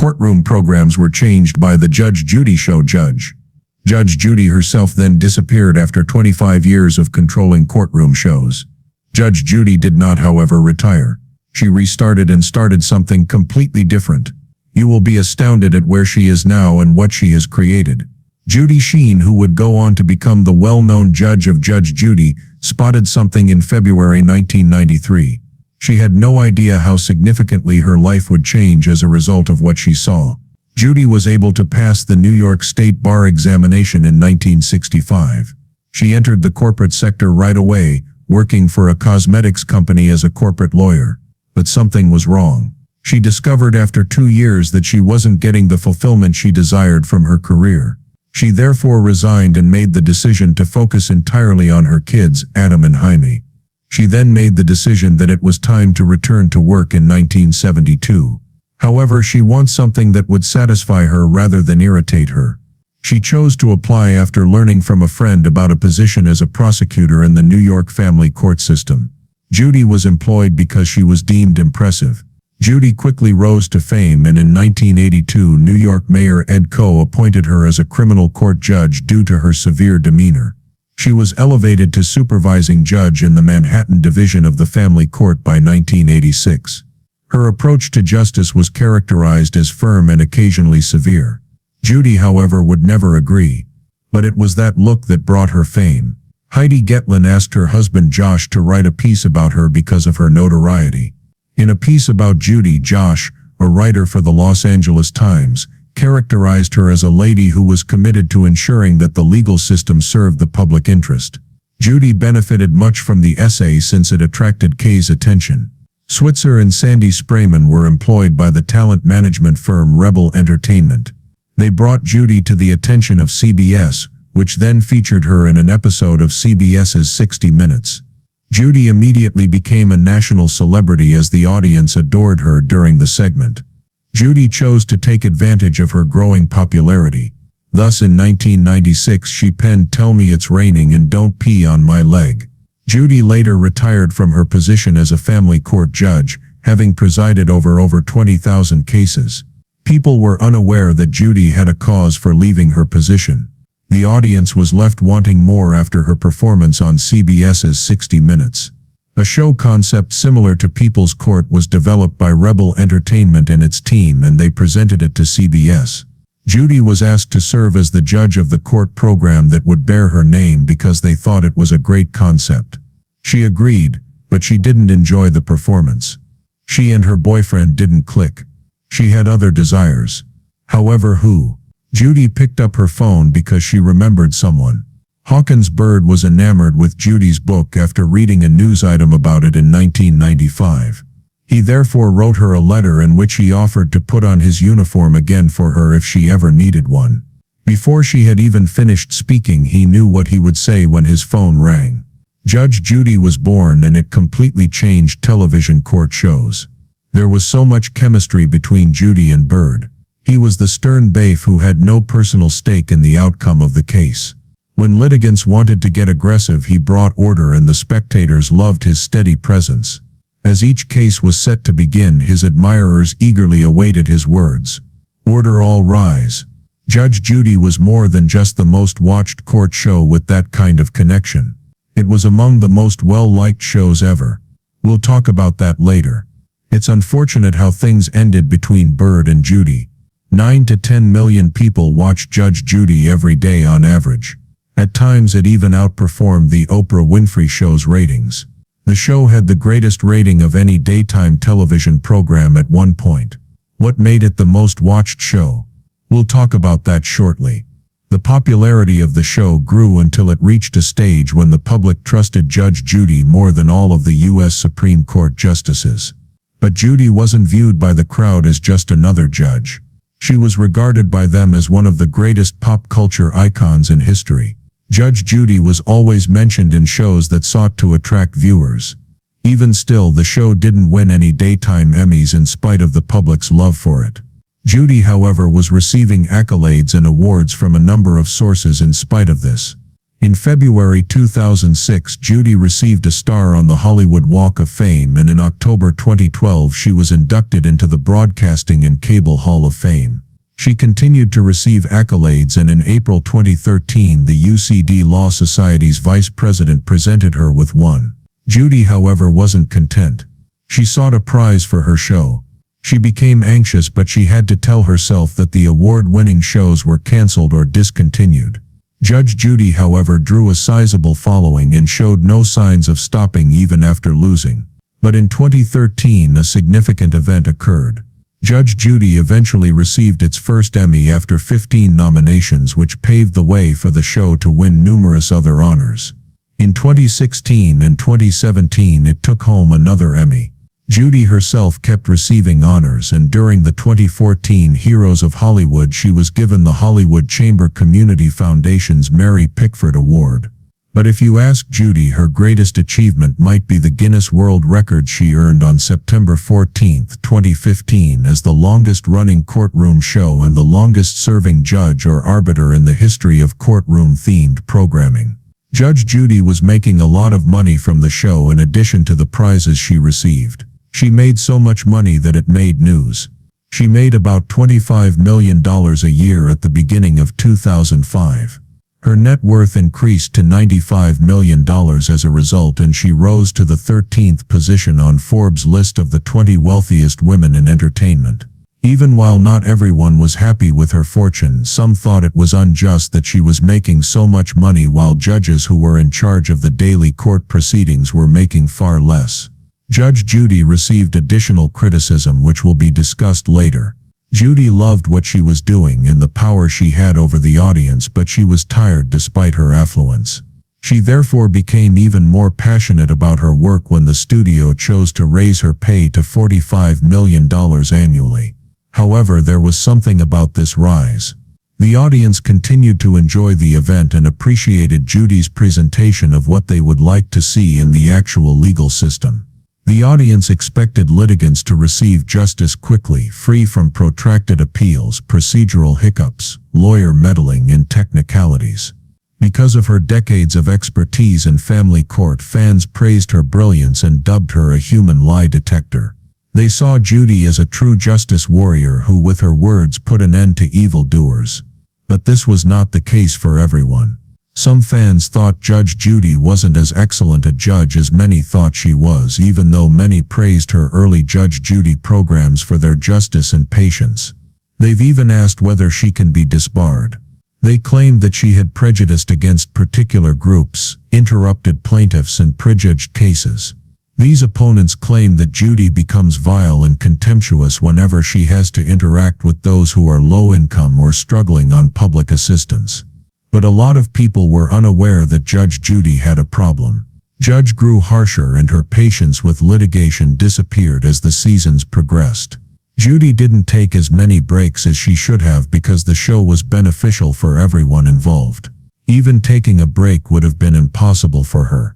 Courtroom programs were changed by the Judge Judy show judge. Judge Judy herself then disappeared after 25 years of controlling courtroom shows. Judge Judy did not, however, retire. She restarted and started something completely different. You will be astounded at where she is now and what she has created. Judy Sheen, who would go on to become the well-known judge of Judge Judy, spotted something in February 1993. She had no idea how significantly her life would change as a result of what she saw. Judy was able to pass the New York State Bar examination in 1965. She entered the corporate sector right away, working for a cosmetics company as a corporate lawyer. But something was wrong. She discovered after 2 years that she wasn't getting the fulfillment she desired from her career. She therefore resigned and made the decision to focus entirely on her kids, Adam and Jaime. She then made the decision that it was time to return to work in 1972. However, she wants something that would satisfy her rather than irritate her. She chose to apply after learning from a friend about a position as a prosecutor in the New York family court system. Judy was employed because she was deemed impressive. Judy quickly rose to fame, and in 1982 New York Mayor Ed Koh appointed her as a criminal court judge due to her severe demeanor. She was elevated to supervising judge in the Manhattan Division of the Family Court by 1986. Her approach to justice was characterized as firm and occasionally severe. Judy, however, would never agree. But it was that look that brought her fame. Heidi Getlin asked her husband Josh to write a piece about her because of her notoriety. In a piece about Judy, Josh, a writer for the Los Angeles Times, characterized her as a lady who was committed to ensuring that the legal system served the public interest. Judy benefited much from the essay since it attracted Kay's attention. Switzer and Sandy Sprayman were employed by the talent management firm Rebel Entertainment. They brought Judy to the attention of CBS, which then featured her in an episode of CBS's 60 Minutes. Judy immediately became a national celebrity as the audience adored her during the segment. Judy chose to take advantage of her growing popularity. Thus in 1996 she penned "Tell Me It's Raining" and "Don't Pee on My Leg." Judy later retired from her position as a family court judge, having presided over 20,000 cases. People were unaware that Judy had a cause for leaving her position. The audience was left wanting more after her performance on CBS's 60 Minutes. A show concept similar to People's Court was developed by Rebel Entertainment and its team, and they presented it to CBS. Judy was asked to serve as the judge of the court program that would bear her name because they thought it was a great concept. She agreed, but she didn't enjoy the performance. She and her boyfriend didn't click. She had other desires. However, Judy picked up her phone because she remembered someone. Hawkins Bird was enamored with Judy's book after reading a news item about it in 1995. He therefore wrote her a letter in which he offered to put on his uniform again for her if she ever needed one. Before she had even finished speaking, he knew what he would say when his phone rang. Judge Judy was born, and it completely changed television court shows. There was so much chemistry between Judy and Bird. He was the stern bailiff who had no personal stake in the outcome of the case. When litigants wanted to get aggressive, he brought order, and the spectators loved his steady presence. As each case was set to begin, his admirers eagerly awaited his words. "Order, all rise." Judge Judy was more than just the most watched court show with that kind of connection. It was among the most well-liked shows ever. We'll talk about that later. It's unfortunate how things ended between Bird and Judy. 9 to 10 million people watched Judge Judy every day on average. At times it even outperformed the Oprah Winfrey Show's ratings. The show had the greatest rating of any daytime television program at one point. What made it the most watched show? We'll talk about that shortly. The popularity of the show grew until it reached a stage when the public trusted Judge Judy more than all of the U.S. Supreme Court justices. But Judy wasn't viewed by the crowd as just another judge. She was regarded by them as one of the greatest pop culture icons in history. Judge Judy was always mentioned in shows that sought to attract viewers. Even still, the show didn't win any daytime Emmys in spite of the public's love for it. Judy, however, was receiving accolades and awards from a number of sources in spite of this. In February 2006, Judy received a star on the Hollywood Walk of Fame, and in October 2012 she was inducted into the Broadcasting and Cable Hall of Fame. She continued to receive accolades, and in April 2013 the UCD Law Society's vice president presented her with one. Judy, however, wasn't content. She sought a prize for her show. She became anxious, but she had to tell herself that the award-winning shows were cancelled or discontinued. Judge Judy, however, drew a sizable following and showed no signs of stopping even after losing. But in 2013 a significant event occurred. Judge Judy eventually received its first Emmy after 15 nominations, which paved the way for the show to win numerous other honors. In 2016 and 2017 it took home another Emmy. Judy herself kept receiving honors, and during the 2014 Heroes of Hollywood she was given the Hollywood Chamber Community Foundation's Mary Pickford Award. But if you ask Judy, her greatest achievement might be the Guinness World Record she earned on September 14, 2015 as the longest-running courtroom show and the longest-serving judge or arbiter in the history of courtroom-themed programming. Judge Judy was making a lot of money from the show in addition to the prizes she received. She made so much money that it made news. She made about $25 million a year at the beginning of 2005. Her net worth increased to $95 million as a result, and she rose to the 13th position on Forbes' list of the 20 wealthiest women in entertainment. Even while not everyone was happy with her fortune, some thought it was unjust that she was making so much money while judges who were in charge of the daily court proceedings were making far less. Judge Judy received additional criticism, which will be discussed later. Judy loved what she was doing and the power she had over the audience, but she was tired despite her affluence. She therefore became even more passionate about her work when the studio chose to raise her pay to $45 million annually. However, there was something about this rise. The audience continued to enjoy the event and appreciated Judy's presentation of what they would like to see in the actual legal system. The audience expected litigants to receive justice quickly, free from protracted appeals, procedural hiccups, lawyer meddling, and technicalities. Because of her decades of expertise in family court, fans praised her brilliance and dubbed her a human lie detector. They saw Judy as a true justice warrior who, with her words, put an end to evildoers. But this was not the case for everyone. Some fans thought Judge Judy wasn't as excellent a judge as many thought she was, even though many praised her early Judge Judy programs for their justice and patience. They've even asked whether she can be disbarred. They claimed that she had prejudiced against particular groups, interrupted plaintiffs, and prejudged cases. These opponents claim that Judy becomes vile and contemptuous whenever she has to interact with those who are low income or struggling on public assistance. But a lot of people were unaware that Judge Judy had a problem. Judge grew harsher and her patience with litigation disappeared as the seasons progressed. Judy didn't take as many breaks as she should have because the show was beneficial for everyone involved. Even taking a break would have been impossible for her.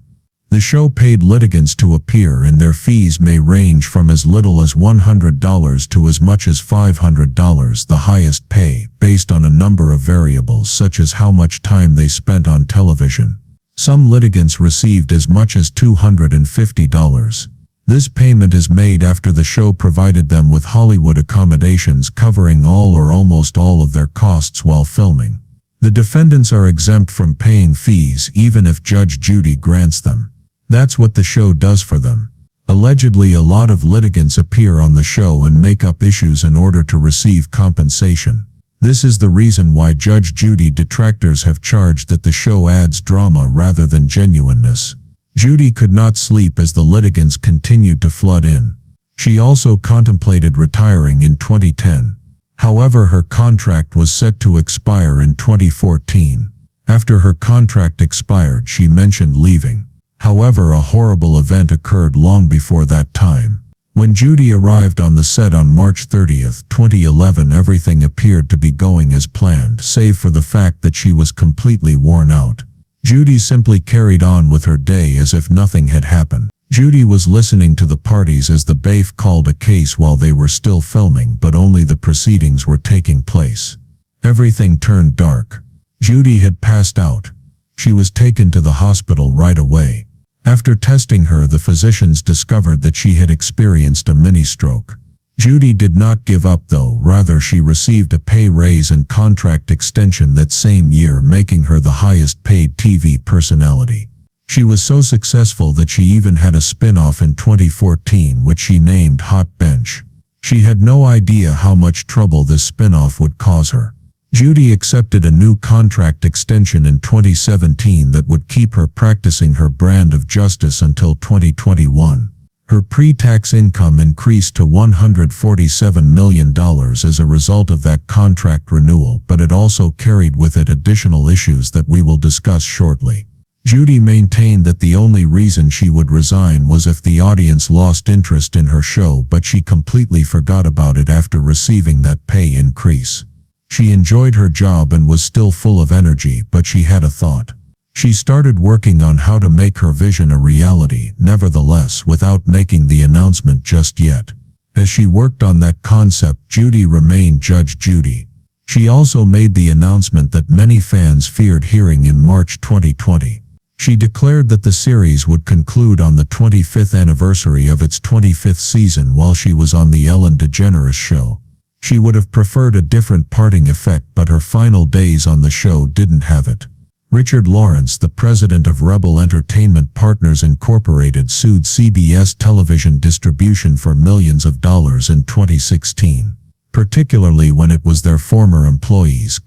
The show paid litigants to appear, and their fees may range from as little as $100 to as much as $500, the highest pay, based on a number of variables such as how much time they spent on television. Some litigants received as much as $250. This payment is made after the show provided them with Hollywood accommodations covering all or almost all of their costs while filming. The defendants are exempt from paying fees even if Judge Judy grants them. That's what the show does for them. Allegedly, a lot of litigants appear on the show and make up issues in order to receive compensation. This is the reason why Judge Judy detractors have charged that the show adds drama rather than genuineness. Judy could not sleep as the litigants continued to flood in. She also contemplated retiring in 2010. However, her contract was set to expire in 2014. After her contract expired, she mentioned leaving. However, a horrible event occurred long before that time. When Judy arrived on the set on March 30, 2011, everything appeared to be going as planned, save for the fact that she was completely worn out. Judy simply carried on with her day as if nothing had happened. Judy was listening to the parties as the bailiff called a case while they were still filming, but only the proceedings were taking place. Everything turned dark. Judy had passed out. She was taken to the hospital right away. After testing her, the physicians discovered that she had experienced a mini-stroke. Judy did not give up though, rather she received a pay raise and contract extension that same year, making her the highest paid TV personality. She was so successful that she even had a spin-off in 2014 which she named Hot Bench. She had no idea how much trouble this spin-off would cause her. Judy accepted a new contract extension in 2017 that would keep her practicing her brand of justice until 2021. Her pre-tax income increased to $147 million as a result of that contract renewal, but it also carried with it additional issues that we will discuss shortly. Judy maintained that the only reason she would resign was if the audience lost interest in her show, but she completely forgot about it after receiving that pay increase. She enjoyed her job and was still full of energy, but she had a thought. She started working on how to make her vision a reality, nevertheless, without making the announcement just yet. As she worked on that concept, Judy remained Judge Judy. She also made the announcement that many fans feared hearing in March 2020. She declared that the series would conclude on the 25th anniversary of its 25th season while she was on the Ellen DeGeneres show. She would have preferred a different parting effect, but her final days on the show didn't have it. Richard Lawrence, the president of Rebel Entertainment Partners Incorporated, sued CBS Television Distribution for millions of dollars in 2016. Particularly when it was their former employees.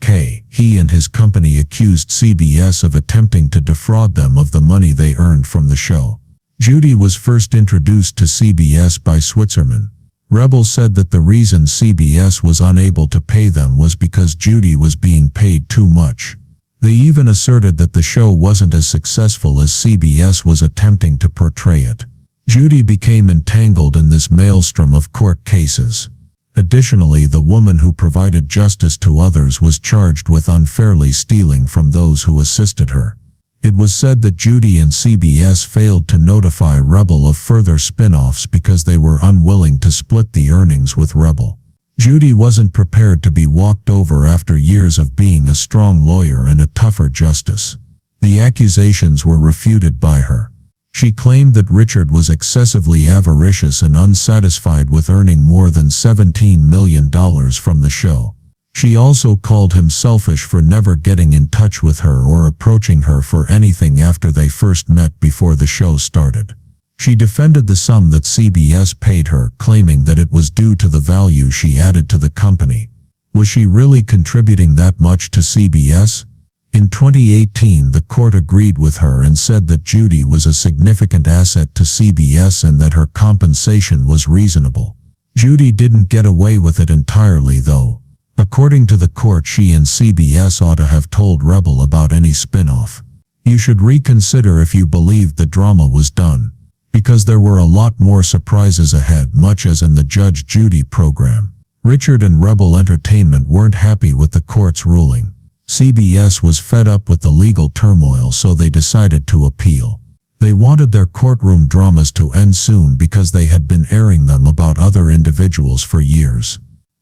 He and his company accused CBS of attempting to defraud them of the money they earned from the show. Judy was first introduced to CBS by Switzerman. Rebel said that the reason CBS was unable to pay them was because Judy was being paid too much. They even asserted that the show wasn't as successful as CBS was attempting to portray it. Judy became entangled in this maelstrom of court cases. Additionally, the woman who provided justice to others was charged with unfairly stealing from those who assisted her. It was said that Judy and CBS failed to notify Rebel of further spin-offs because they were unwilling to split the earnings with Rebel. Judy wasn't prepared to be walked over after years of being a strong lawyer and a tougher justice. The accusations were refuted by her. She claimed that Richard was excessively avaricious and unsatisfied with earning more than $17 million from the show. She also called him selfish for never getting in touch with her or approaching her for anything after they first met before the show started. She defended the sum that CBS paid her, claiming that it was due to the value she added to the company. Was she really contributing that much to CBS? In 2018, the court agreed with her and said that Judy was a significant asset to CBS and that her compensation was reasonable. Judy didn't get away with it entirely though. According to the court, she and CBS ought to have told Rebel about any spin-off. You should reconsider if you believed the drama was done. Because there were a lot more surprises ahead, much as in the Judge Judy program. Richard and Rebel Entertainment weren't happy with the court's ruling. CBS was fed up with the legal turmoil, so they decided to appeal. They wanted their courtroom dramas to end soon because they had been airing them about other individuals for years.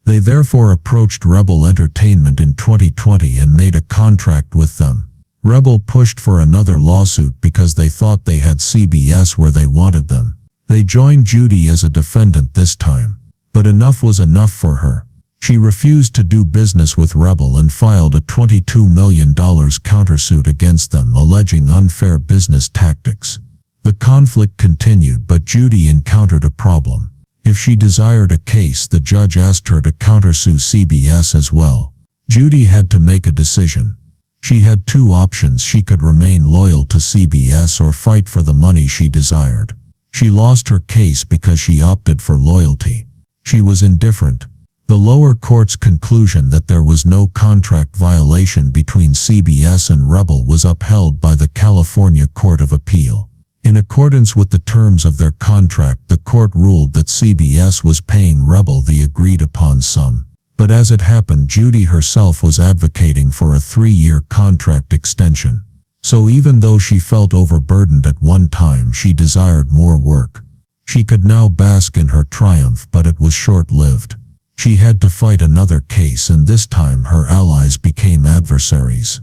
They therefore approached Rebel Entertainment in 2020 and made a contract with them. Rebel pushed for another lawsuit because they thought they had CBS where they wanted them. They joined Judy as a defendant this time. But enough was enough for her. She refused to do business with Rebel and filed a $22 million countersuit against them, alleging unfair business tactics. The conflict continued, but Judy encountered a problem. If she desired a case, the judge asked her to countersue CBS as well. Judy had to make a decision. She had two options: she could remain loyal to CBS or fight for the money she desired. She lost her case because she opted for loyalty. She was indifferent. The lower court's conclusion that there was no contract violation between CBS and Rebel was upheld by the California Court of Appeal. In accordance with the terms of their contract, the court ruled that CBS was paying Rebel the agreed-upon sum. But as it happened, Judy herself was advocating for a 3-year contract extension. So even though she felt overburdened at one time, she desired more work. She could now bask in her triumph, but it was short-lived. She had to fight another case, and this time her allies became adversaries.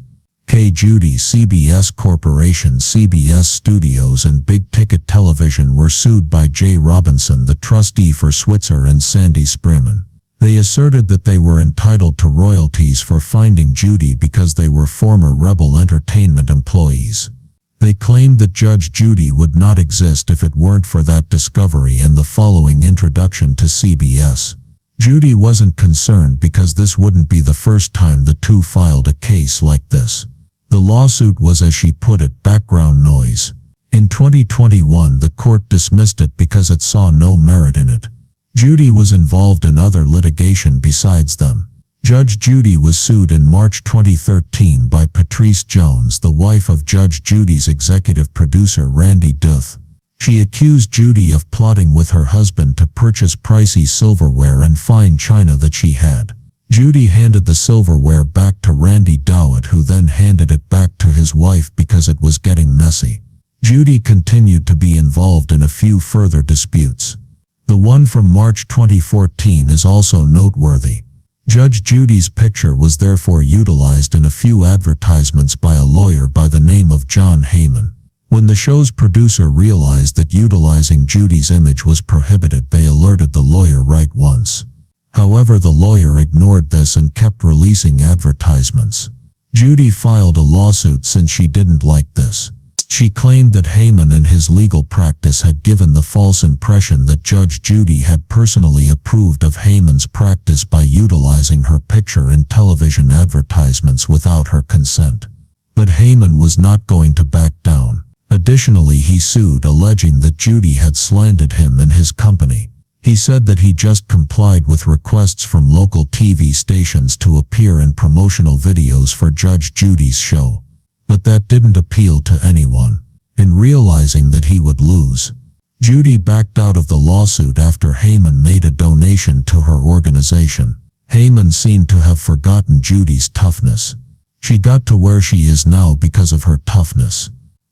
Judy, CBS Corporation, CBS Studios and Big Ticket Television were sued by Jay Robinson, the trustee for Switzer, and Sandy Spearman. They asserted that they were entitled to royalties for finding Judy because they were former Rebel Entertainment employees. They claimed that Judge Judy would not exist if it weren't for that discovery and the following introduction to CBS. Judy wasn't concerned because this wouldn't be the first time the two filed a case like this. The lawsuit was, as she put it, background noise. In 2021, the court dismissed it because it saw no merit in it. Judy was involved in other litigation besides them. Judge Judy was sued in March 2013 by Patrice Jones, the wife of Judge Judy's executive producer Randy Duth. She accused Judy of plotting with her husband to purchase pricey silverware and fine china that she had. Judy handed the silverware back to Randy Dowett, who then handed it back to his wife because it was getting messy. Judy continued to be involved in a few further disputes. The one from March 2014 is also noteworthy. Judge Judy's picture was therefore utilized in a few advertisements by a lawyer by the name of John Heyman. When the show's producer realized that utilizing Judy's image was prohibited, they alerted the lawyer right once. However, the lawyer ignored this and kept releasing advertisements. Judy filed a lawsuit since she didn't like this. She claimed that Heyman and his legal practice had given the false impression that Judge Judy had personally approved of Heyman's practice by utilizing her picture in television advertisements without her consent. But Heyman was not going to back down. Additionally, he sued, alleging that Judy had slandered him and his company. He said that he just complied with requests from local TV stations to appear in promotional videos for Judge Judy's show. But that didn't appeal to anyone. In realizing that he would lose, Judy backed out of the lawsuit after Heyman made a donation to her organization. Heyman seemed to have forgotten Judy's toughness. She got to where she is now because of her toughness.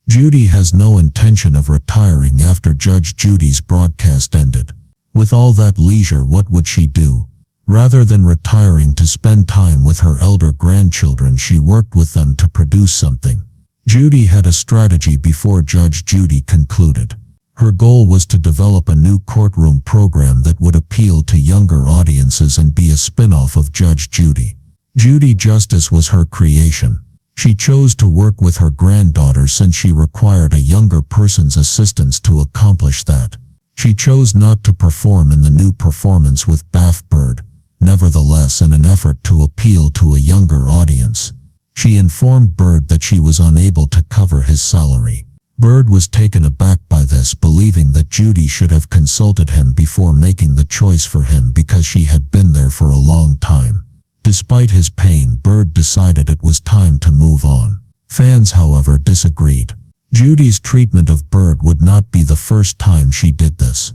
Judy has no intention of retiring after Judge Judy's broadcast ended. With all that leisure, what would she do? Rather than retiring to spend time with her elder grandchildren, she worked with them to produce something. Judy had a strategy before Judge Judy concluded. Her goal was to develop a new courtroom program that would appeal to younger audiences and be a spin-off of Judge Judy. Judy Justice was her creation. She chose to work with her granddaughter since she required a younger person's assistance to accomplish that. She chose not to perform in the new performance with Baff Bird. Nevertheless, in an effort to appeal to a younger audience, she informed Bird that she was unable to cover his salary. Bird was taken aback by this, believing that Judy should have consulted him before making the choice for him because she had been there for a long time. Despite his pain, Bird decided it was time to move on. Fans, however, disagreed. Judy's treatment of Bird would not be the first time she did this.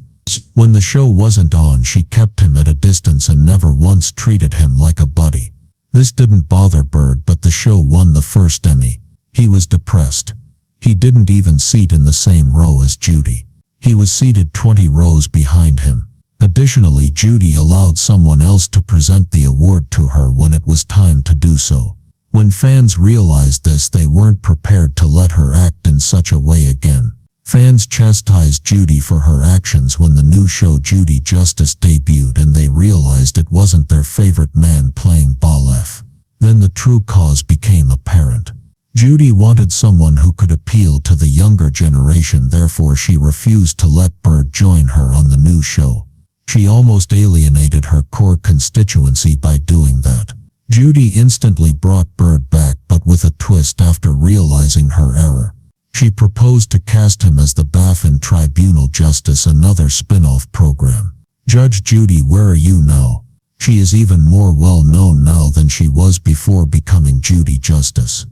When the show wasn't on, she kept him at a distance and never once treated him like a buddy. This didn't bother Bird, but the show won the first Emmy. He was depressed. He didn't even seat in the same row as Judy. He was seated 20 rows behind him. Additionally, Judy allowed someone else to present the award to her when it was time to do so. When fans realized this, they weren't prepared to let her act in such a way again. Fans chastised Judy for her actions when the new show Judy Justice debuted and they realized it wasn't their favorite man playing Balef. Then the true cause became apparent. Judy wanted someone who could appeal to the younger generation, therefore she refused to let Bird join her on the new show. She almost alienated her core constituency by doing that. Judy instantly brought Bird back, but with a twist after realizing her error. She proposed to cast him as the Baffin Tribunal Justice, another spin-off program. Judge Judy, where are you now? She is even more well known now than she was before becoming Judy Justice.